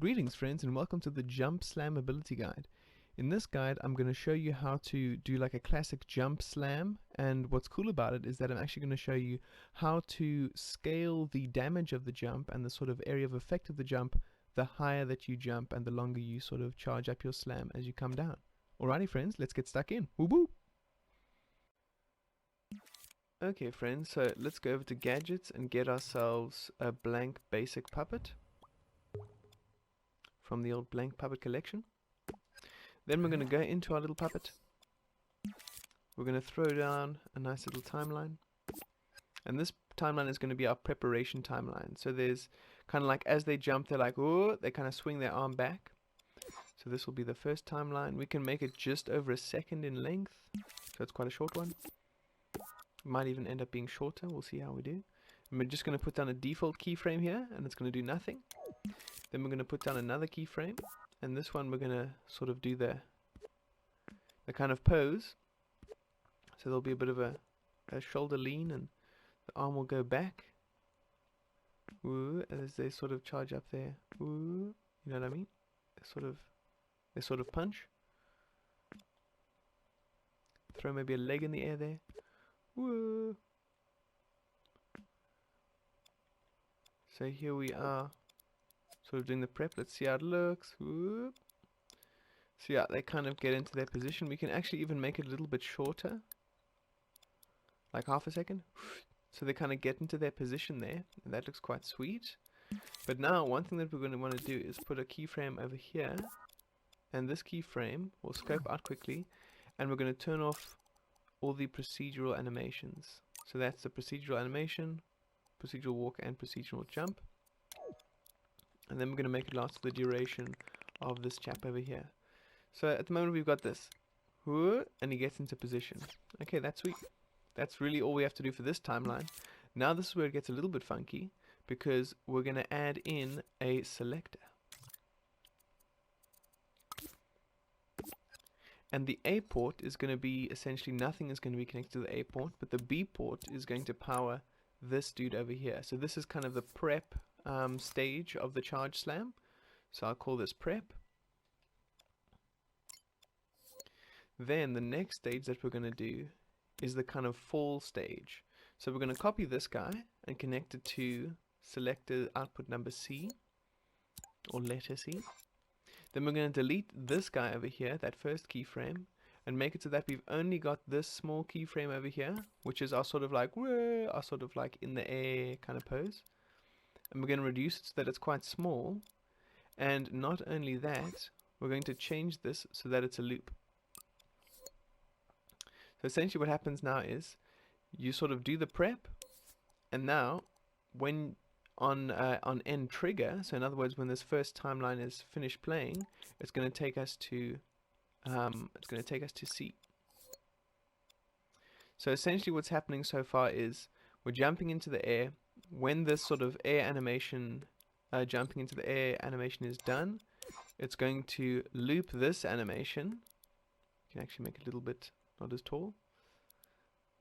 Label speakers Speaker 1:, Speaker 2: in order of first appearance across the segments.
Speaker 1: Greetings friends and welcome to the Jump Slam Ability Guide. In this guide I'm going to show you how to do like a classic jump slam, and what's cool about it is that I'm actually going to show you how to scale the damage of the jump and the sort of area of effect of the jump the higher that you jump and the longer you sort of charge up your slam as you come down. Alrighty friends, let's get stuck in. Woo woo! Okay friends, so let's go over to gadgets and get ourselves a blank basic puppet from the old blank puppet collection. Then we're going to go into our little puppet. We're going to throw down a nice little timeline, and this timeline is going to be our preparation timeline. So there's kind of like, as they jump, they're like, oh, they kind of swing their arm back. So this will be the first timeline. We can make it just over a second in length, so it's quite a short one. It might even end up being shorter. We'll see how we do. And we're just going to put down a default keyframe here, and it's going to do nothing. Then we're going to put down another keyframe, and this one we're going to sort of do the kind of pose. So there'll be a bit of a shoulder lean, and the arm will go back. Ooh, as they sort of charge up there. Ooh, you know what I mean? They sort of punch. Throw maybe a leg in the air there. Woo. So here we are, sort of doing the prep. Let's see how it looks. Whoop. So yeah, they kind of get into their position. We can actually even make it a little bit shorter, like half a second. So they kind of get into their position there, and that looks quite sweet. But now one thing that we're going to want to do is put a keyframe over here, and this keyframe will scope out quickly, and we're going to turn off all the procedural animations. So that's the procedural animation, procedural walk, and procedural jump. And then we're going to make it last for the duration of this chap over here. So at the moment we've got this, and he gets into position. Okay, that's sweet. That's really all we have to do for this timeline. Now this is where it gets a little bit funky, because we're going to add in a selector. And the A port is going to be, essentially nothing is going to be connected to the A port, but the B port is going to power this dude over here. So this is kind of the prep stage of the charge slam. So I'll call this prep. Then the next stage that we're going to do is the kind of fall stage. So we're going to copy this guy and connect it to selector output number C, or letter C. Then we're going to delete this guy over here, that first keyframe, and make it so that we've only got this small keyframe over here, which is our sort of like, whoa, our sort of like in the air kind of pose. And we're going to reduce it so that it's quite small. And not only that, we're going to change this so that it's a loop. So essentially what happens now is you sort of do the prep, and now when on end trigger, so in other words when this first timeline is finished playing, it's going to take us to C. So essentially what's happening so far is we're jumping into the air. When this sort of air animation, jumping into the air animation is done, it's going to loop this animation. You can actually make it a little bit not as tall.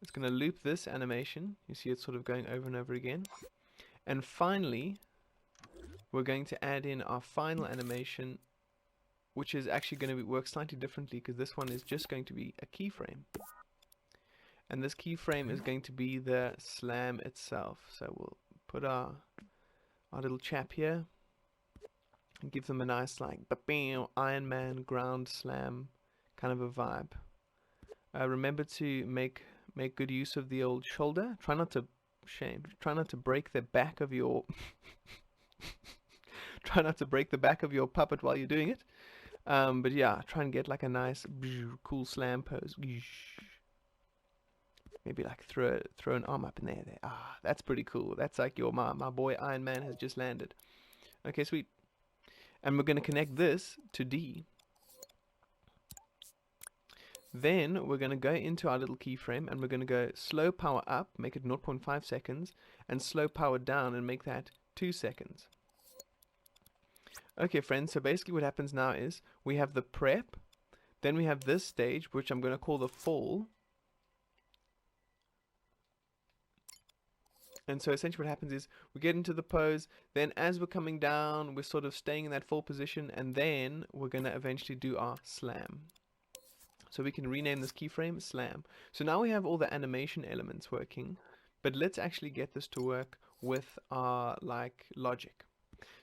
Speaker 1: It's going to loop this animation. You see it's sort of going over and over again. And finally, we're going to add in our final animation, which is actually going to work slightly differently, because this one is just going to be a keyframe. And this keyframe is going to be the slam itself. So we'll put our little chap here and give them a nice like Iron Man ground slam kind of a vibe. Remember to make good use of the old shoulder. Try not to break the back of your try not to break the back of your puppet while you're doing it. But yeah, try and get like a nice cool slam pose. Maybe like throw an arm up in there. Ah, that's pretty cool. That's like my boy Iron Man has just landed. Okay, sweet. And we're going to connect this to D. Then we're going to go into our little keyframe, and we're going to go slow power up, make it 0.5 seconds, and slow power down and make that 2 seconds. Okay friends, so basically what happens now is we have the prep, then we have this stage, which I'm going to call the fall, And so essentially what happens is we get into the pose, then as we're coming down, we're sort of staying in that fall position, and then we're going to eventually do our slam. So we can rename this keyframe slam. So now we have all the animation elements working, but let's actually get this to work with our logic.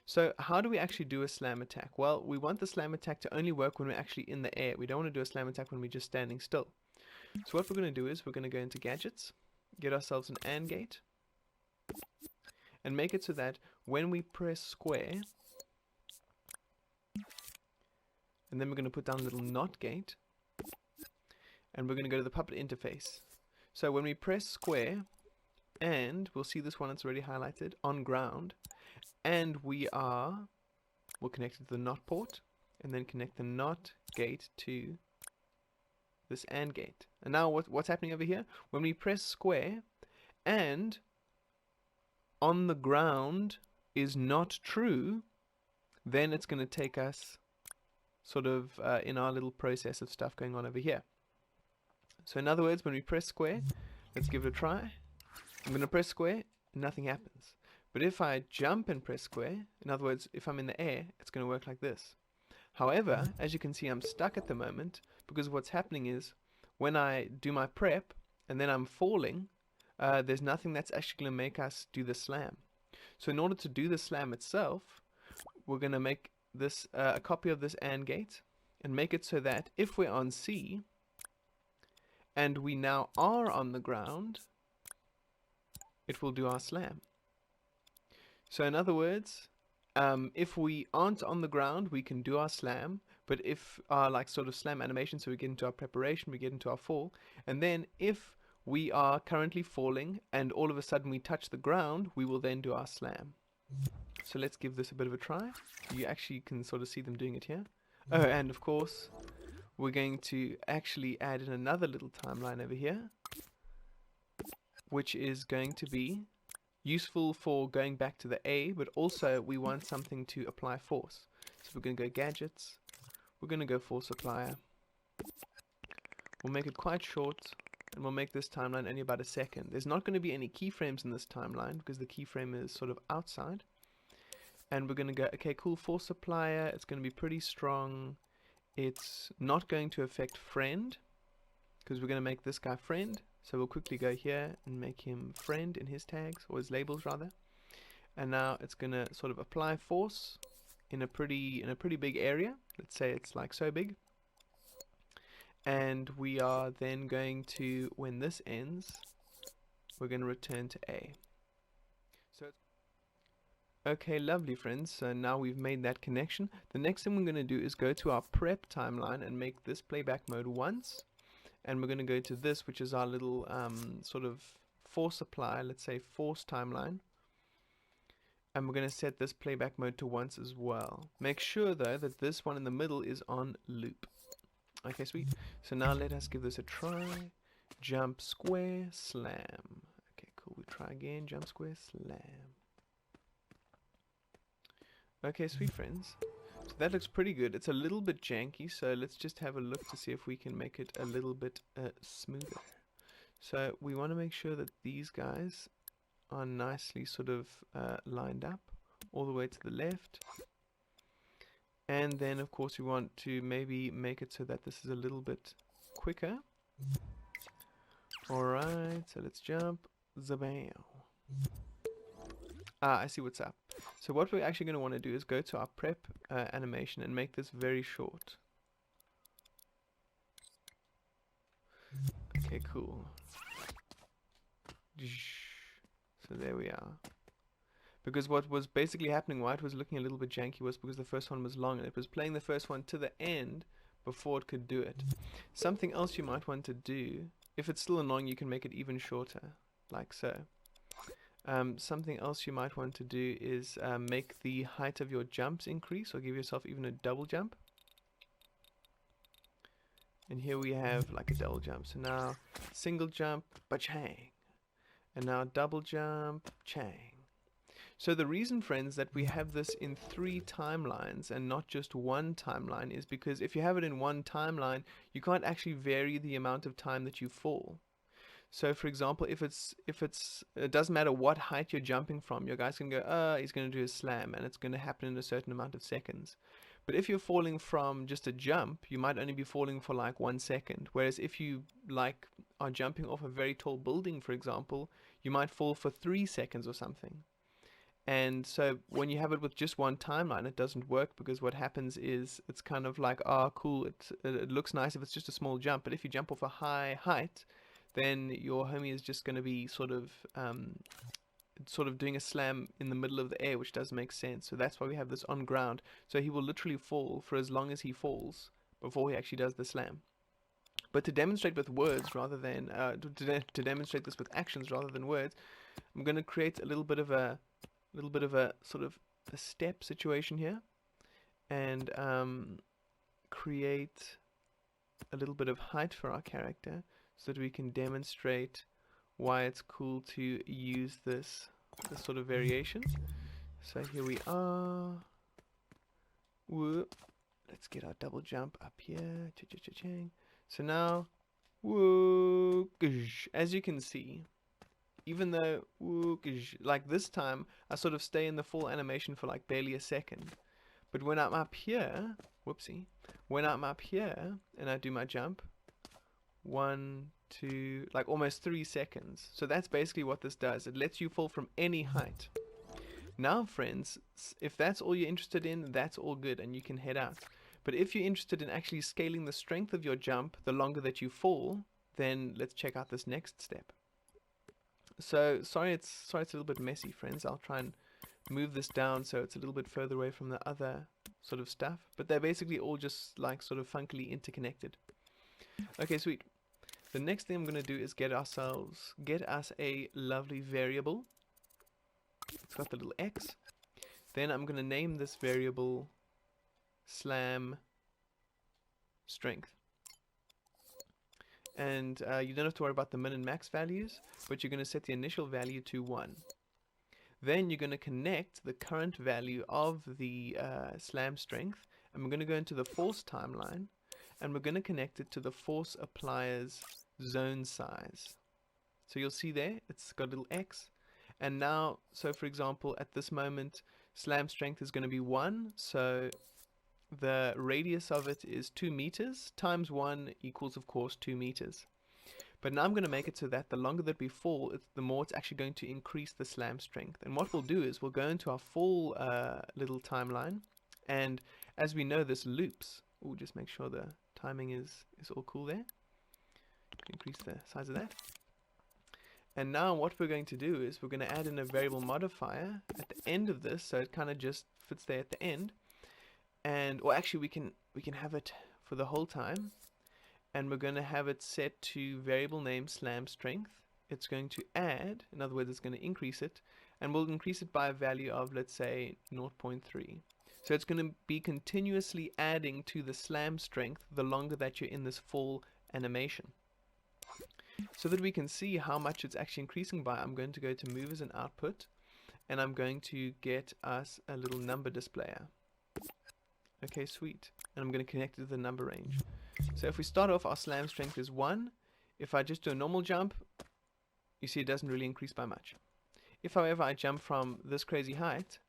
Speaker 1: So how do we actually do a slam attack? Well, we want the slam attack to only work when we're actually in the air. We don't want to do a slam attack when we're just standing still. So what we're going to do is we're going to go into gadgets, get ourselves an AND gate, and make it so that when we press square, and then we're going to put down a little NOT gate, and we're going to go to the puppet interface. So when we press square, and we'll see this one, it's already highlighted, on ground, and we're connected to the NOT port, and then connect the NOT gate to this AND gate. And now what's happening over here? When we press square, and on the ground is not true, then it's going to take us sort of in our little process of stuff going on over here. So in other words, when we press square, let's give it a try. I'm going to press square, nothing happens. But if I jump and press square, in other words, if I'm in the air, it's going to work like this. However, as you can see, I'm stuck at the moment, because what's happening is when I do my prep and then I'm falling, there's nothing that's actually going to make us do the slam. So in order to do the slam itself, we're going to make this a copy of this AND gate and make it so that if we're on C and we now are on the ground, it will do our slam. So in other words, if we aren't on the ground, we can do our slam, but if our sort of slam animation, so we get into our preparation, we get into our fall, and then if we are currently falling and all of a sudden we touch the ground, we will then do our slam. So let's give this a bit of a try. You actually can sort of see them doing it here. Oh, and of course, we're going to actually add in another little timeline over here, which is going to be useful for going back to the A, but also we want something to apply force. So we're going to go gadgets, we're going to go force applier. We'll make it quite short, and we'll make this timeline only about a second. There's not going to be any keyframes in this timeline because the keyframe is sort of outside. And we're going to go, okay, cool, force applier, it's going to be pretty strong. It's not going to affect friend, because we're going to make this guy friend. So we'll quickly go here and make him friend in his tags, or his labels rather. And now it's going to sort of apply force in a pretty big area. Let's say it's like so big. And we are then going to, when this ends, we're going to return to A. So okay, lovely friends, so now we've made that connection. The next thing we're going to do is go to our prep timeline and make this playback mode once. And we're going to go to this, which is our little sort of force apply, let's say force timeline. And we're going to set this playback mode to once as well. Make sure though that this one in the middle is on loop. Okay, sweet. So now let us give this a try. Jump, square, slam. Okay, cool. We try again. Jump, square, slam. Okay, sweet friends. So that looks pretty good. It's a little bit janky, so let's just have a look to see if we can make it a little bit smoother. So we want to make sure that these guys are nicely sort of lined up all the way to the left. And then of course we want to maybe make it so that this is a little bit quicker. Alright, so let's jump. Zabam. Ah, I see what's up. So what we're actually going to want to do is go to our prep animation and make this very short. Okay, cool. So there we are. Because what was basically happening, why it was looking a little bit janky, was because the first one was long and it was playing the first one to the end before it could do it. Something else you might want to do, if it's still annoying, you can make it even shorter, like so. Something else you might want to do is make the height of your jumps increase, or give yourself even a double jump. And here we have like a double jump. So now single jump, ba-chang. And now double jump, chang. So the reason, friends, that we have this in 3 timelines and not just one timeline is because if you have it in one timeline, you can't actually vary the amount of time that you fall. So for example, if it doesn't matter what height you're jumping from, your guy's going to go, he's going to do a slam, and it's going to happen in a certain amount of seconds. But if you're falling from just a jump, you might only be falling for like 1 second. Whereas if you like are jumping off a very tall building, for example, you might fall for 3 seconds or something. And so when you have it with just one timeline, it doesn't work, because what happens is it's kind of like, cool, it looks nice if it's just a small jump, but if you jump off a high height, then your homie is just going to be sort of doing a slam in the middle of the air, which doesn't make sense. So that's why we have this on ground. So he will literally fall for as long as he falls before he actually does the slam. But to demonstrate with words rather than to demonstrate this with actions rather than words, I'm going to create a little bit of a sort of a step situation here, and create a little bit of height for our character so that we can demonstrate why it's cool to use this sort of variation. So here we are. Whoa. Let's get our double jump up here. Cha-cha-cha-chang. So now, whoa, as you can see, even though, like this time, I sort of stay in the full animation for like barely a second. But when I'm up here, whoopsie, when I'm up here and I do my jump, 1, 2, like almost 3 seconds. So that's basically what this does. It lets you fall from any height. Now, friends, if that's all you're interested in, that's all good and you can head out. But if you're interested in actually scaling the strength of your jump the longer that you fall, then let's check out this next step. So sorry it's a little bit messy, friends. I'll try and move this down so it's a little bit further away from the other sort of stuff, but they're basically all just like sort of funkily interconnected. Okay, sweet. The next thing I'm going to do is get us a lovely variable. It's got the little X. Then I'm going to name this variable slam strength. And you don't have to worry about the min and max values, but you're going to set the initial value to 1. Then you're going to connect the current value of the slam strength, and we're going to go into the force timeline, and we're going to connect it to the force applier's zone size. So you'll see there, it's got a little X. And now, so for example, at this moment, slam strength is going to be 1, so the radius of it is 2 meters, times 1 equals, of course, 2 meters. But now I'm going to make it so that the longer that we fall, the more it's actually going to increase the slam strength. And what we'll do is we'll go into our full little timeline, and as we know, this loops. Ooh, just make sure the timing is all cool there. Increase the size of that. And now what we're going to do is we're going to add in a variable modifier at the end of this, so it kind of just fits there at the end. And, or actually we can have it for the whole time, and we're going to have it set to variable name slam strength. It's going to add, in other words, it's going to increase it, and we'll increase it by a value of, let's say, 0.3. So it's going to be continuously adding to the slam strength the longer that you're in this full animation. So that we can see how much it's actually increasing by, I'm going to go to move as an output, and I'm going to get us a little number displayer. Okay, sweet. And I'm going to connect it to the number range. So if we start off, our slam strength is 1. If I just do a normal jump, you see it doesn't really increase by much. If, however, I jump from this crazy height,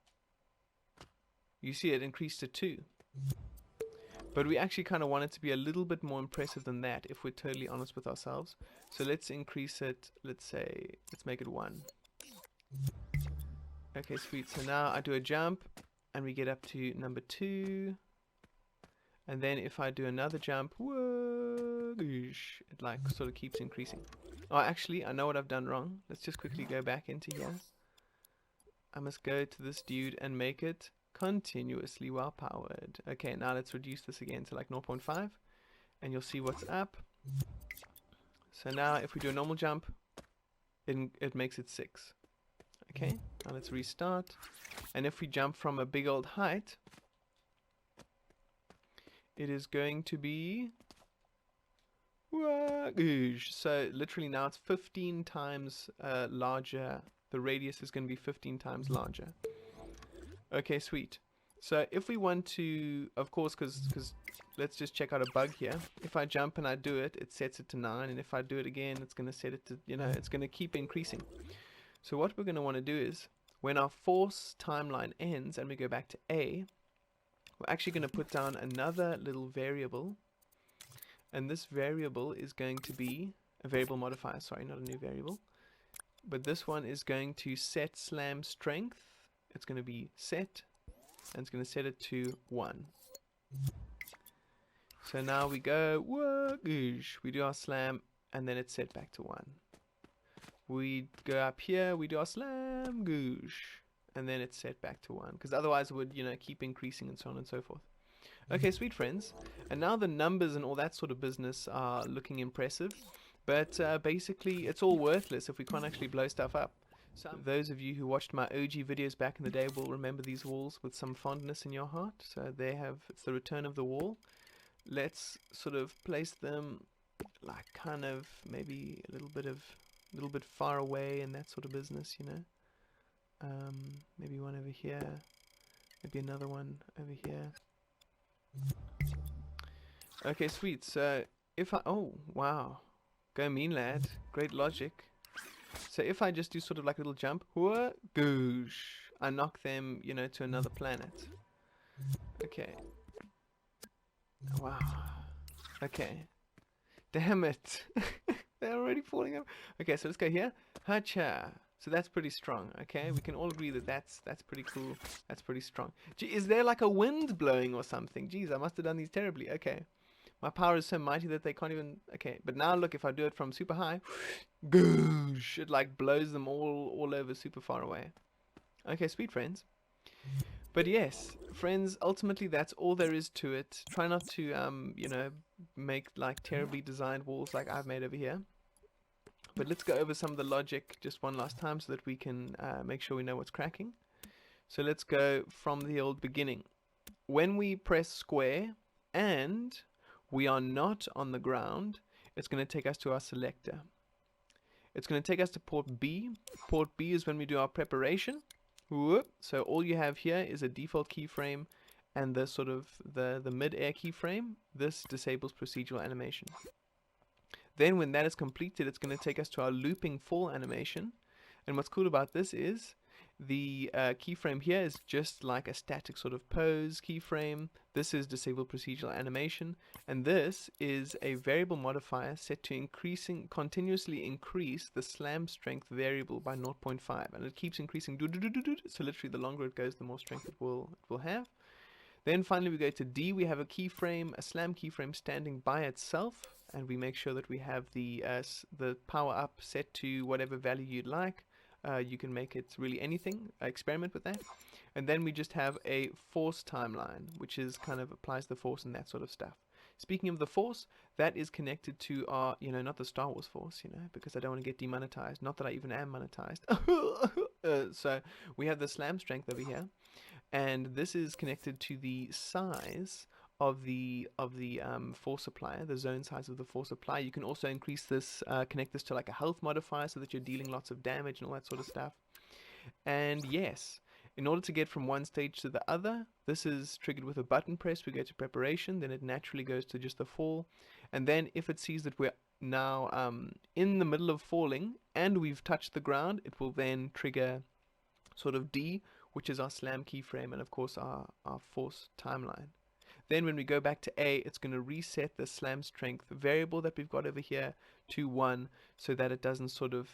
Speaker 1: you see it increased to 2. But we actually kind of want it to be a little bit more impressive than that, if we're totally honest with ourselves. So let's increase it, let's make it 1. Okay, sweet. So now I do a jump, and we get up to number 2. And then if I do another jump, whoa, it like sort of keeps increasing. Oh, actually, I know what I've done wrong. Let's just quickly go back into here. I must go to this dude and make it continuously while powered. Okay, now let's reduce this again to like 0.5, and you'll see what's up. So now if we do a normal jump, it makes it 6. Okay, now let's restart. And if we jump from a big old height, it is going to be, so literally now it's 15 times larger. The radius is going to be 15 times larger. Okay, sweet. So if we want to, of course, because let's just check out a bug here. If I jump and I do it, it sets it to 9, and if I do it again, it's going to set it to, you know, it's going to keep increasing. So what we're going to want to do is, when our force timeline ends and we go back to A, we're actually going to put down another little variable, and this variable is going to be a variable modifier, sorry, not a new variable, but this one is going to set slam strength. It's going to be set, and it's going to set it to 1. So now we go, whoosh, we do our slam, and then it's set back to 1. We go up here, we do our slam, goosh, and then it's set back to 1, because otherwise it would, you know, keep increasing and so on and so forth. Okay, sweet friends, and now the numbers and all that sort of business are looking impressive, but basically it's all worthless if we can't actually blow stuff up. So those of you who watched my OG videos back in the day will remember these walls with some fondness in your heart. So they have, it's the return of the wall. Let's sort of place them like kind of maybe a little bit far away and that sort of business, you know. Maybe one over here, maybe another one over here. Okay, sweet. So if I, oh wow, go mean lad, great logic. So if I just do sort of like a little jump, goosh, I knock them, you know, to another planet. Okay. Wow. Okay. Damn it. They're already falling up. Okay, so let's go here. Hacha. So that's pretty strong. Okay, we can all agree that that's pretty cool. That's pretty strong. Gee, is there like a wind blowing or something? Jeez, I must have done these terribly. Okay. My power is so mighty that they can't even... Okay, but now look, if I do it from super high, goosh, it like blows them all over super far away. Okay, sweet friends. But yes, friends, ultimately that's all there is to it. Try not to, you know, make like terribly designed walls like I've made over here. But let's go over some of the logic just one last time so that we can make sure we know what's cracking. So let's go from the old beginning. When we press square and we are not on the ground, it's going to take us to our selector. It's going to take us to port B. Port B is when we do our preparation. Whoop. So all you have here is a default keyframe and the sort of the mid-air keyframe. This disables procedural animation. Then when that is completed, it's going to take us to our looping fall animation. And what's cool about this is the keyframe here is just like a static sort of pose keyframe. This is disable procedural animation, and this is a variable modifier set to continuously increase the slam strength variable by 0.5, and it keeps increasing. So literally, the longer it goes, the more strength it will have. Then finally, we go to D. We have a keyframe, a slam keyframe standing by itself, and we make sure that we have the power up set to whatever value you'd like. You can make it really anything, experiment with that. And then we just have a force timeline, which is kind of applies the force and that sort of stuff. Speaking of the force, that is connected to our, you know, not the Star Wars force, you know, because I don't want to get demonetized. Not that I even am monetized. So we have the slam strength over here, and this is connected to the size of the force applier, the zone size of the force applier. You can also increase this, connect this to like a health modifier so that you're dealing lots of damage and all that sort of stuff. And yes, in order to get from one stage to the other, this is triggered with a button press. We go to preparation, then it naturally goes to just the fall. And then if it sees that we're now in the middle of falling and we've touched the ground, it will then trigger sort of D, which is our slam keyframe and of course our force timeline. Then when we go back to A, it's going to reset the slam strength variable that we've got over here to 1 so that it doesn't sort of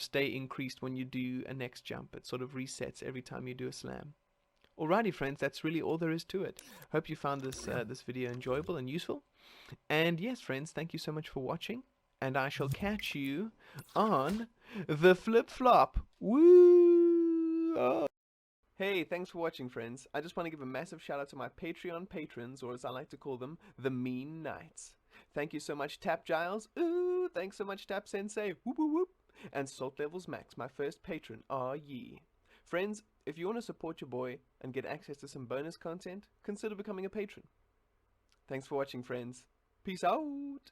Speaker 1: stay increased when you do a next jump. It sort of resets every time you do a slam. Alrighty friends, that's really all there is to it. Hope you found this this video enjoyable and useful. And yes friends, thank you so much for watching, and I shall catch you on the flip-flop. Woo! Oh. Hey, thanks for watching friends. I just want to give a massive shout out to my Patreon patrons, or as I like to call them, the Mean Knights. Thank you so much Tap Giles. Ooh, thanks so much Tap Sensei. Whoop whoop whoop. And Salt Levels Max, my first patron. Ah ye. Friends, if you want to support your boy and get access to some bonus content, consider becoming a patron. Thanks for watching friends. Peace out.